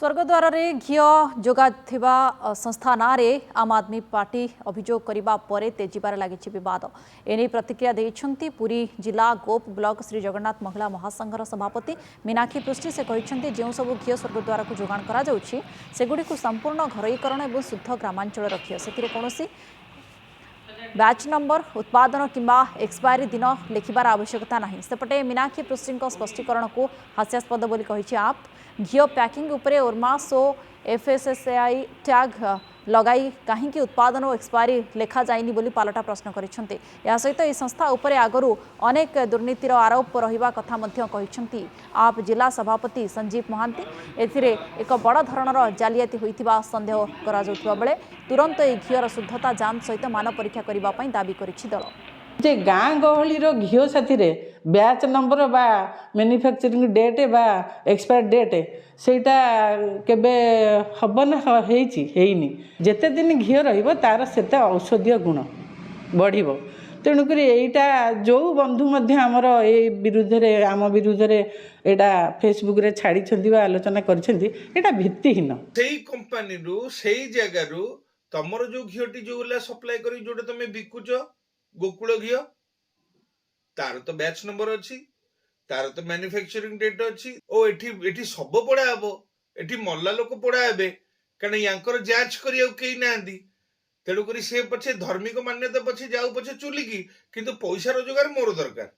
स्वर्गद्वार रे घिओ जोगाथिबा संस्था नारे आम आदमी पार्टी अभियोग करने पर तेजिबार लगी बद एने प्रतिक्रिया देइछंती पुरी जिला गोप ब्लॉक श्री जगन्नाथ महिला महासंघर सभापति मीनाक्षी पृष्टि से कहते जो सब घिओ स्वर्गद्वार को जोगाण करा संपूर्ण घरोईकरण और शुद्ध ग्रामांचल घिओ से कौन बैच नंबर उत्पादन किंबा एक्सपायरी दिन लिखिबार आवश्यकता नहीं। सेपटे मीनाक्षी पृष्टि स्पष्टीकरण को हास्यास्पद बोली कही आप घिओ पैकिंग उपरे ओरमास और एफएसएसआई टैग लगाई कहीं उत्पादन और एक्सपायरी लेखा जाइनी बोली पालटा प्रश्न करिसेंते। या सहित यह संस्था उपरे आगरू अनेक दुर्नीतिर आरोप रहिबा कथा मध्य कहिसेंती आप जिला सभापति संजीव महांती एथिरे एक बड़ धरणर जालियाती होइतिबा संदेह करा जाउतबा बेले तुरंत यह घिओर शुद्धता जांच सहित मान परीक्षा करिबा पई दाबी करिछि दल। जे गाँ गहलीर घिओ साथी बैच नंबर बा मैन्युफैक्चरिंग डेट बा एक्सपायर डेट सेटा केबे हब ना हेनी जेते दिन घिओ रहिबो तार सेते औषधीय गुण बढ़िबो। तेणुक यहीटा जो बंधु मध्य आमर ए विरुद्ध आम विरुद्ध एटा फेसबुक रे छाड़ी आलोचना करा भित्तिहीन सेही कंपनी रु सेही जगह रु तमर जो घिओटी जो सप्लाई करी जोटे तमे बिकुच गोकुल घिओ तार तो बैच नंबर अच्छी तार तो मैन्युफैक्चरिंग डेट अच्छी ओ एठी सब पड़ा हबो एठी मल्ला लोक पड़ा हेबे कारण यांकर जांच करिया केही नांदी तेणु करी से पछे धार्मिक मान्यता पछे जाऊ पछे चुली की किंतु पैसा रोजगार मोर दरकार।